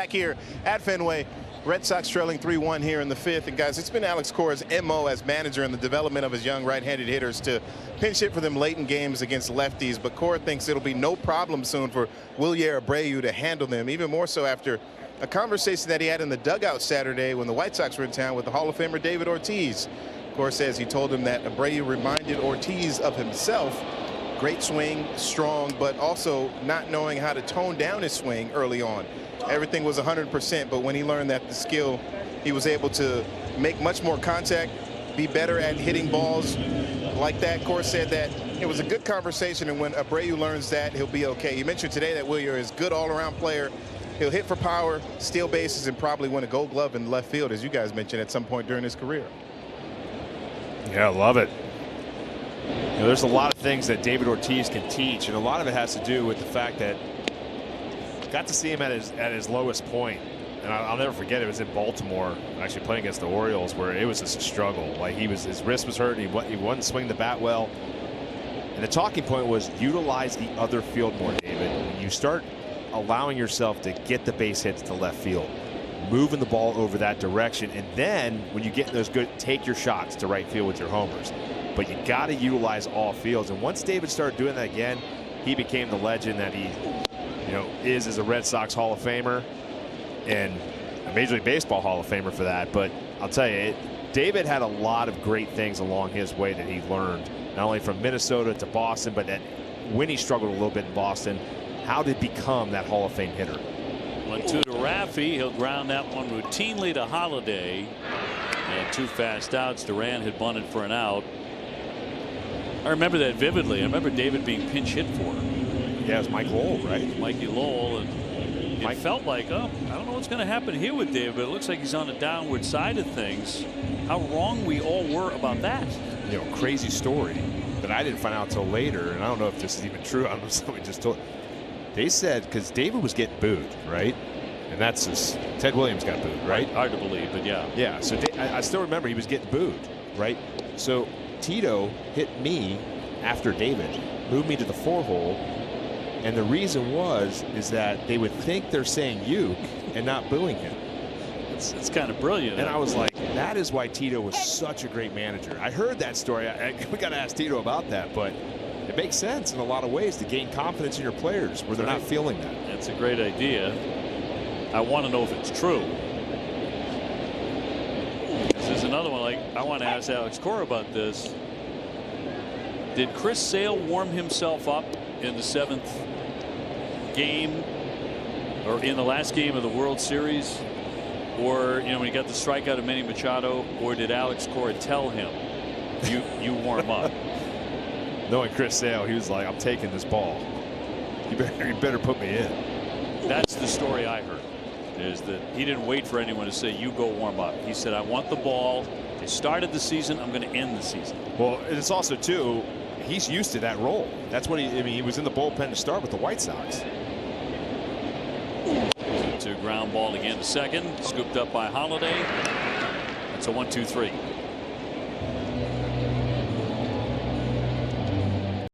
back here at Fenway. Red Sox trailing 3-1 here in the 5th. And guys, it's been Alex Cora's MO as manager in the development of his young right-handed hitters to pinch hit for them late in games against lefties. But Cora thinks it'll be no problem soon for Wilyer Abreu to handle them, even more so after a conversation that he had in the dugout Saturday when the White Sox were in town with the Hall of Famer David Ortiz. Cora says he told him that Abreu reminded Ortiz of himself. Great swing, strong, but also not knowing how to tone down his swing early on. Everything was 100%, but when he learned that the skill, he was able to make much more contact, be better at hitting balls like that. Cora said that it was a good conversation, and when Abreu learns that, he'll be okay. You mentioned today that Wilyer is a good all-around player. He'll hit for power, steal bases, and probably win a Gold Glove in left field, as you guys mentioned, at some point during his career. Yeah, I love it. You know, there's a lot of things that David Ortiz can teach, and a lot of it has to do with the fact that got to see him at his lowest point. And I'll never forget, it was in Baltimore, actually playing against the Orioles, where it was just a struggle. Like his wrist was hurt, he wouldn't swing the bat well. And the talking point was utilize the other field more, David. When you start allowing yourself to get the base hits to left field, moving the ball over that direction, and then when you get those good, take your shots to right field with your homers. But you got to utilize all fields. And once David started doing that again, he became the legend that he is as a Red Sox Hall of Famer and a Major League Baseball Hall of Famer for that. But I'll tell you, David had a lot of great things along his way that he learned, not only from Minnesota to Boston, but that when he struggled a little bit in Boston, how to become that Hall of Fame hitter. 1-2 to Raffy. He'll ground that one routinely to Holiday. And 2 fast outs. Duran had bunted for an out. I remember that vividly. I remember David being pinch hit for. Yeah, it was Mike Lowell, right? Mikey Lowell. And it felt like, oh, I don't know what's going to happen here with David, but it looks like he's on the downward side of things. How wrong we all were about that. You know, crazy story that I didn't find out until later, and I don't know if this is even true. I don't know if somebody just told. They said because David was getting booed, right? And that's just Ted Williams got booed, right? Hard to believe, but yeah. Yeah. So I still remember he was getting booed, right? So Tito hit me after David, moved me to the 4-hole. And the reason is that they would think they're saying Uke and not booing him. It's kind of brilliant. And I was like, that is why Tito was such a great manager. I heard that story. We got to ask Tito about that, but it makes sense in a lot of ways to gain confidence in your players where they're not feeling that. That's a great idea. I want to know if it's true. This is another one. Like, I want to ask Alex Cora about this. Did Chris Sale warm himself up in the 7th game or in the last game of the World Series, or when he got the strikeout of Manny Machado, or did Alex Cora tell him you warm up? Knowing Chris Sale, he was like, I'm taking this ball. You better put me in. That's the story I heard, is that he didn't wait for anyone to say you go warm up. He said, I want the ball. They started the season, I'm going to end the season. Well, it's also too, he's used to that role. That's what he was in the bullpen to start with the White Sox. To ground ball again to second, scooped up by Holiday. That's a 1-2-3.